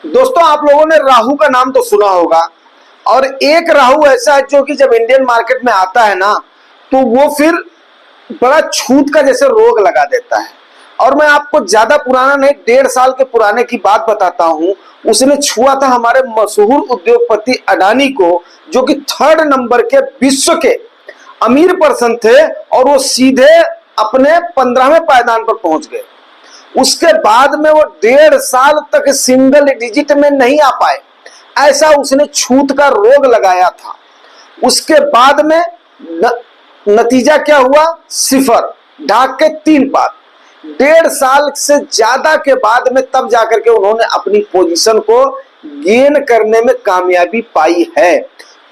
दोस्तों, आप लोगों ने राहु का नाम तो सुना होगा। और एक राहु ऐसा है जो कि जब इंडियन मार्केट में आता है ना, तो वो फिर बड़ा छूत का जैसे रोग लगा देता है। और मैं आपको ज्यादा पुराना नहीं, 1.5 साल के पुराने की बात बताता हूं। उसने छुआ था हमारे मशहूर उद्योगपति अडानी को, जो कि 3rd नंबर के विश्व के अमीर पर्सन थे, और वो सीधे अपने 15वें पायदान पर पहुंच गए। उसके बाद में वो 1.5 साल तक सिंगल डिजिट में नहीं आ पाए, ऐसा उसने छूत का रोग लगाया था। उसके बाद में नतीजा क्या हुआ? 0, ढाक के 3 पात। 1.5 साल से ज्यादा के बाद में तब जाकर के उन्होंने अपनी पोजीशन को गेन करने में कामयाबी पाई है।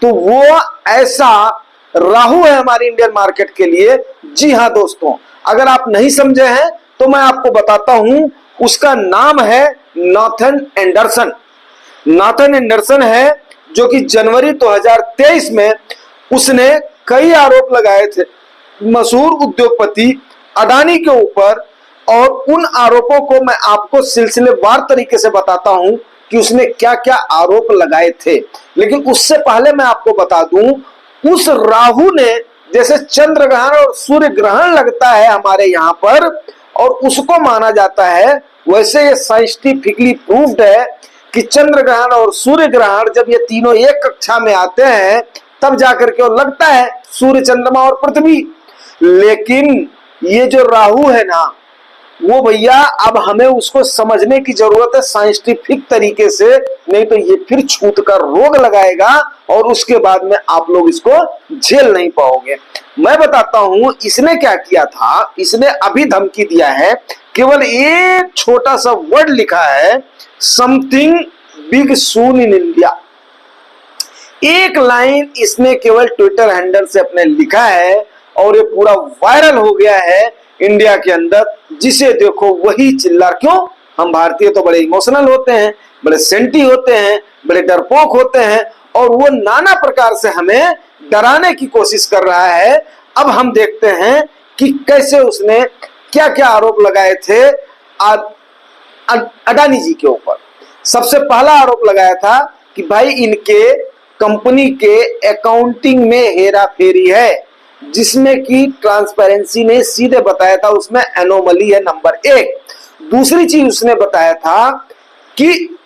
तो वो ऐसा राहु है हमारी इंडियन मार्केट के लिए। जी हाँ दोस्तों, अगर आप नहीं समझे हैं तो मैं आपको बताता हूं। उसका नाम है नाथन एंडरसन। नाथन एंडरसन है जो कि जनवरी 2023 में उसने कई आरोप लगाए थे मशहूर उद्योगपति अडानी के ऊपर। और उन आरोपों को मैं आपको सिलसिलेवार तरीके से बताता हूं कि उसने क्या क्या आरोप लगाए थे। लेकिन उससे पहले मैं आपको बता दूं, उस राहु ने, जैसे चंद्र ग्रहण और सूर्य ग्रहण लगता है हमारे यहाँ पर और उसको माना जाता है, वैसे ये साइंटिफिकली प्रूव्ड है कि चंद्र ग्रहण और सूर्य ग्रहण जब ये तीनों एक कक्षा में आते हैं तब जाकर के वो लगता है सूर्य, चंद्रमा और पृथ्वी। लेकिन ये जो राहु है ना, वो भैया अब हमें उसको समझने की जरूरत है साइंटिफिक तरीके से, नहीं तो ये फिर छूत का रोग लगाएगा और उसके बाद में आप लोग इसको झेल नहीं पाओगे। मैं बताता हूं इसने क्या किया था। इसने अभी धमकी दिया है, केवल एक छोटा सा वर्ड लिखा है, something big soon in India. एक लाइन इसने केवल ट्विटर हैंडल से अपने लिखा है और ये पूरा वायरल हो गया है इंडिया के अंदर। जिसे देखो वही चिल्ला। क्यों? हम भारतीय तो बड़े इमोशनल होते हैं, बड़े सेंटी होते हैं, बड़े डरपोक होते हैं, और वो नाना प्रकार से हमें डराने की कोशिश कर रहा है। अब हम देखते हैं कि कैसे उसने क्या क्या आरोप लगाए थे अडानी जी के ऊपर। सबसे पहला आरोप लगाया था कि भाई इनके कंपनी के अकाउंटिंग में हेरा फेरी है, जिसमें कि ट्रांसपेरेंसी ने सीधे बताया था उसमें एनोमली है, नंबर 1। दूसरी चीज उसने बताया था कि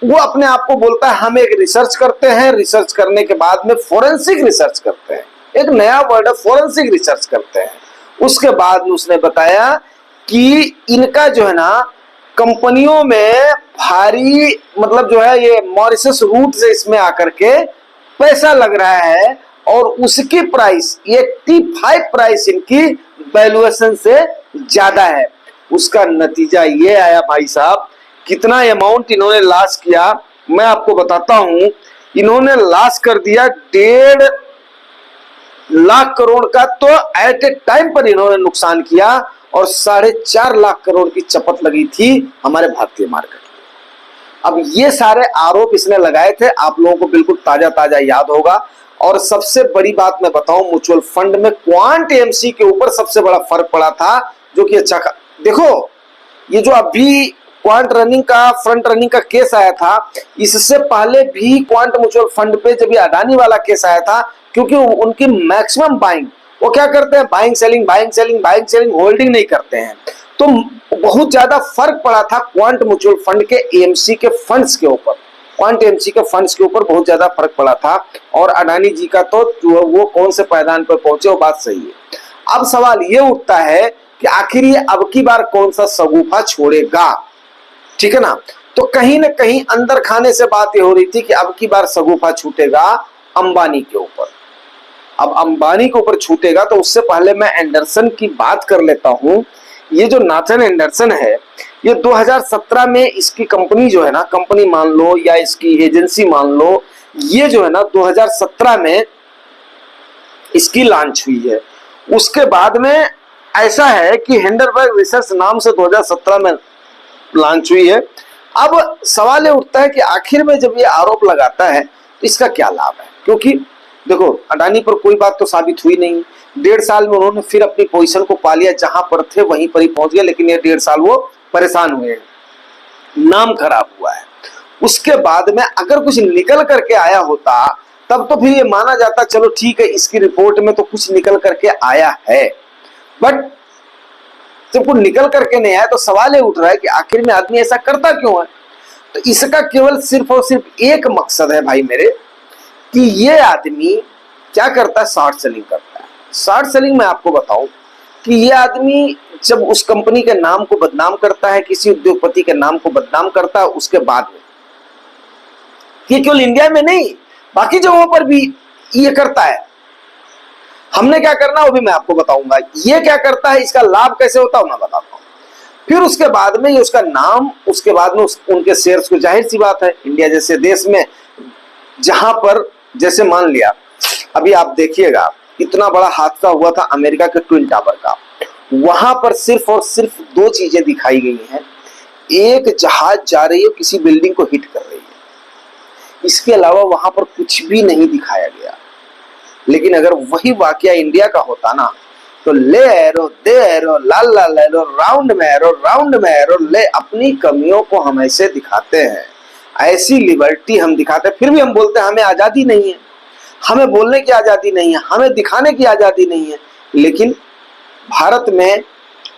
वो अपने आप को बोलता है हम एक रिसर्च करते हैं, रिसर्च करने के बाद में फोरेंसिक रिसर्च करते हैं। एक नया वर्ड है, फोरेंसिक रिसर्च करते हैं। उसके बाद उसने बताया कि इनका जो है ना कंपनियों में भारी, मतलब जो है ये मॉरिशस रूट से इसमें आकर के पैसा लग रहा है और उसकी प्राइस 85 प्राइस इनकी वैल्यूएशन से ज्यादा है। उसका नतीजा ये आया भाई साहब, कितना अमाउंट इन्होंने लॉस किया मैं आपको बताता हूं। इन्होंने लॉस कर दिया 1.5 लाख करोड़ का, तो एट ए टाइम पर इन्होंने नुकसान किया, और 4.5 लाख करोड़ की चपत लगी थी हमारे भारतीय मार्केट में। अब ये सारे आरोप इसने लगाए थे, आप लोगों को बिल्कुल ताजा ताजा याद होगा। और सबसे बड़ी बात मैं बताऊं, म्यूचुअल फंड में क्वांट एएमसी के ऊपर सबसे बड़ा फर्क पड़ा था, जो कि अच्छा देखो, ये जो अभी क्वांट रनिंग का, फ्रंट रनिंग का केस आया था, इससे पहले भी क्वांट म्यूचुअल फंड पे जब ये अडानी वाला केस आया था, क्योंकि उनकी मैक्सिमम बाइंग, वो क्या करते हैं, buying selling buying selling buying selling, holding नहीं करते हैं। तो बहुत ज्यादा फर्क पड़ा था क्वांट म्यूचुअल फंड के एएमसी के फंड्स के ऊपर। क्वांट एएमसी के फंड्स के ऊपर बहुत ज्यादा फर्क पड़ा था। और अडानी जी का तो वो कौन से पायदान पर पहुंचे, वो बात सही है। अब सवाल ये उठता है कि आखिर ये अब की बार कौन सा शगुफा छोड़ेगा, ठीक है ना। तो कहीं ना कहीं अंदर खाने से बात ये हो रही थी कि अब की बार शगुफा छूटेगा अंबानी के ऊपर। अब अंबानी के ऊपर छूटेगा, तो उससे पहले मैं एंडरसन की बात कर लेता हूं। ये जो नाथन एंडरसन है, ये 2017 में इसकी कंपनी जो है ना, कंपनी मान लो या इसकी एजेंसी मान लो, ये जो है ना 2017 में इसकी लॉन्च हुई है। उसके बाद में ऐसा है कि हिंडरबर्ग रिसर्च नाम से 2017 में लॉन्च हुई है। अब सवाल ये उठता है कि आखिर में जब ये आरोप लगाता है तो इसका क्या लाभ है, क्योंकि देखो अडानी पर कोई बात तो साबित हुई नहीं। 1.5 साल में उन्होंने फिर अपनी पोजीशन को पा लिया, जहां पर थे वहीं पर ही पहुंच गए, लेकिन ये 1.5 साल वो परेशान हुए हैं। नाम खराब हुआ है। उसके बाद में अगर कुछ निकल करके आया होता तब तो फिर ये माना जाता चलो ठीक है, इसकी रिपोर्ट में तो कुछ निकल करके आया है, बट जब कुछ निकल करके नहीं आया तो सवाल ये उठ रहा है कि आखिर में आदमी ऐसा करता क्यों है। तो इसका केवल सिर्फ और सिर्फ एक मकसद है भाई मेरे, कि ये आदमी क्या करता है, शॉर्ट सेलिंग करता है। शॉर्ट सेलिंग में आपको बताऊं कि ये आदमी जब उस कंपनी के नाम को बदनाम करता है, किसी उद्योगपति के नाम को बदनाम करता है, उसके बाद में ये केवल इंडिया में नहीं बाकी जगहों पर भी ये करता है। हमने क्या करना वो भी मैं आपको बताऊंगा, ये क्या करता है, इसका लाभ कैसे होता है मैं बताता हूं। फिर उसके बाद में ये उसका नाम, उसके बाद में उनके शेयर्स को, जाहिर सी बात है इंडिया जैसे देश में जहां पर जैसे मान लिया अभी आप देखिएगा इतना बड़ा हादसा हुआ था अमेरिका के ट्विन टावर का, वहां पर सिर्फ और सिर्फ दो चीजें दिखाई गई हैं। एक जहाज जा रही है किसी बिल्डिंग को हिट कर रही है, इसके अलावा वहां पर कुछ भी नहीं दिखाया गया। लेकिन अगर वही वाकया इंडिया का होता ना तो ले एरो दे एरो लाल लाल एरो राउंड में एरो राउंड में एरो ले, अपनी कमियों को हम ऐसे दिखाते हैं, ऐसी लिबर्टी हम दिखाते हैं, फिर भी हम बोलते हैं हमें आजादी नहीं है, हमें बोलने की आजादी नहीं है, हमें दिखाने की आजादी नहीं है। लेकिन भारत में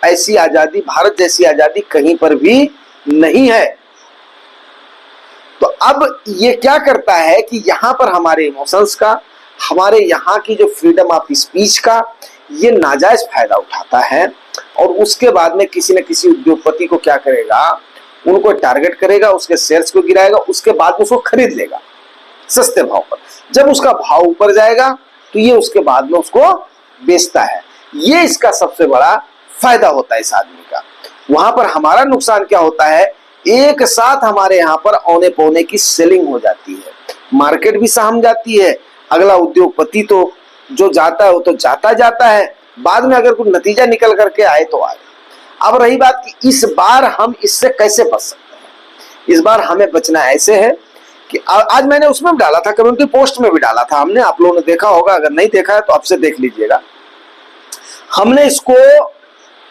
ऐसी आजादी, भारत जैसी आजादी कहीं पर भी नहीं है। तो अब ये क्या करता है कि यहां पर हमारे इमोशंस का, हमारे यहाँ की जो फ्रीडम ऑफ स्पीच का ये नाजायज फायदा उठाता है, और उसके बाद में किसी न किसी उद्योगपति को क्या करेगा, उनको टारगेट करेगा, उसके शेयर्स को गिराएगा, उसके बाद में उसको खरीद लेगा सस्ते भाव पर। जब उसका भाव ऊपर जाएगा तो ये उसके बाद में उसको बेचता है। ये इसका सबसे बड़ा फायदा होता है इस आदमी का। वहां पर हमारा नुकसान क्या होता है, एक साथ हमारे यहाँ पर औने पौने की सेलिंग हो जाती है, मार्केट भी सहम जाती है, अगला उद्योगपति तो जो जाता है वो तो जाता है, बाद में अगर कुछ नतीजा निकल करके आए तो आए। अब रही बात कि इस बार हम इससे कैसे बच सकते हैं। इस बार हमें बचना ऐसे है कि आज मैंने उसमें भी डाला था, कम्युनिटी पोस्ट में भी डाला था हमने, आप लोगों ने देखा होगा, अगर नहीं देखा है तो आपसे देख लीजिएगा। हमने इसको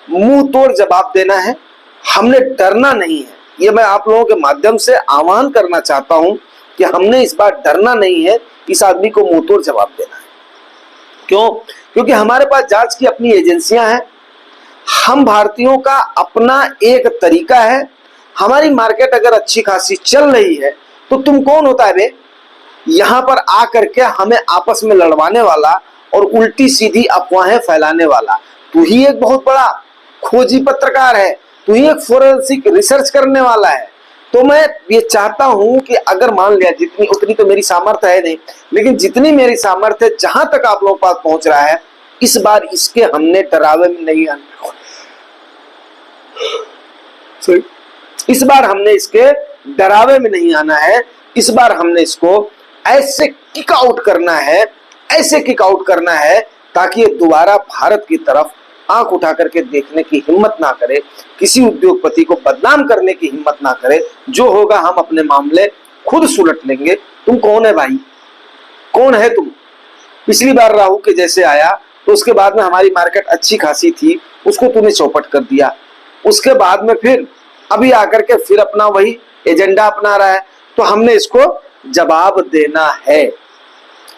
मुंह तोड़ जवाब देना है, हमने डरना नहीं है। ये मैं आप लोगों के माध्यम से आह्वान करना चाहता हूं कि हमने इस बार डरना नहीं है, इस आदमी को मुंह तोड़ जवाब देना है। क्यों? क्योंकि हमारे पास जांच की अपनी एजेंसियां हैं, हम भारतीयों का अपना एक तरीका है। हमारी मार्केट अगर अच्छी खासी चल रही है तो तुम कौन होता है बे यहां पर आकर के हमें आपस में लड़वाने वाला और उल्टी सीधी अफवाहें फैलाने वाला? तू ही एक बहुत बड़ा खोजी पत्रकार है, तू ही एक फोरेंसिक रिसर्च करने वाला है। तो मैं ये चाहता हूं कि अगर मान लिया, जितनी उतनी तो मेरी सामर्थ्य है नहीं, लेकिन जितनी मेरी सामर्थ्य है, जहां तक आप लोगों के पास पहुंच रहा है, इस बार इसके हमने डरावे में नहीं आना। इस बार हमने इसके डरावे में नहीं आना है। इस बार हमने इसको ऐसे किक आउट करना है, ऐसे किक आउट करना है ताकि ये दोबारा भारत की तरफ आंख उठा करके देखने की हिम्मत ना करे, किसी उद्योगपति को बदनाम करने की हिम्मत ना करे। जो होगा हम अपने मामले खुद सुलट लेंगे। तुम कौन है भाई, कौन है तुम? पिछली बार राहु के जैसे आया तो उसके बाद में हमारी मार्केट अच्छी खासी थी, उसको तूने चौपट कर दिया। उसके बाद में फिर अभी आकर के फिर अपना वही एजेंडा अपना रहा है। तो हमने इसको जवाब देना है।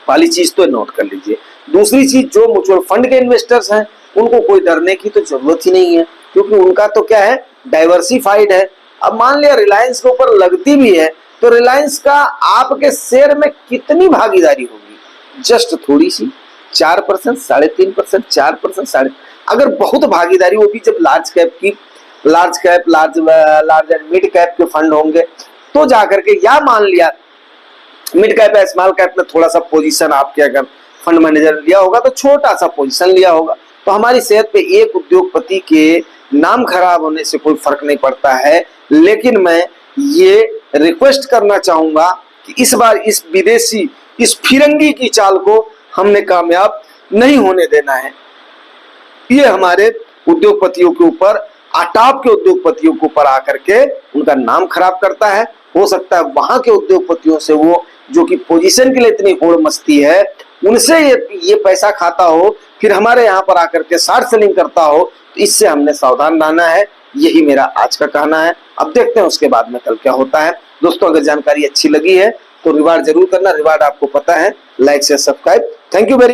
पहली चीज तो नोट कर लीजिए। दूसरी चीज, जो म्यूचुअल फंड के इन्वेस्टर्स हैं उनको कोई डरने की तो जरूरत ही नहीं है, क्योंकि उनका तो क्या है, डाइवर्सिफाइड है। अब मान लिया रिलायंस के ऊपर लगती भी है तो रिलायंस का आपके शेयर में कितनी भागीदारी होगी? जस्ट थोड़ी सी, 4%, 3.5%, 4%, अगर बहुत भागीदारी, वो भी जब large cap, large and mid cap के फंड होंगे तो जाकर के, या मान लिया मिड कैप या स्मॉल कैप में थोड़ा सा पोजीशन आपके अगर फंड मैनेजर लिया होगा तो छोटा सा पोजीशन लिया होगा, तो हमारी सेहत पे एक उद्योगपति के नाम खराब होने से कोई फर्क नहीं पड़ता है। लेकिन मैं ये रिक्वेस्ट करना चाहूंगा कि इस बार इस विदेशी, इस फिरंगी की चाल को हमने कामयाब नहीं होने देना है। ये हमारे उद्योगपतियों के ऊपर, टॉप के उद्योगपतियों के ऊपर आकर के उनका नाम खराब करता है। हो सकता है वहां के उद्योगपतियों से, वो जो कि पोजीशन के लिए इतनी होड़ मस्ती है, उनसे ये पैसा खाता हो, फिर हमारे यहाँ पर आकर के शॉर्ट सेलिंग करता हो। तो इससे हमने सावधान रहना है। यही मेरा आज का कहना है। अब देखते हैं उसके बाद में कल क्या होता है। दोस्तों अगर जानकारी अच्छी लगी है तो रिवार्ड जरूर करना, रिवार्ड आपको पता है, लाइक से सब्सक्राइब। Thank you very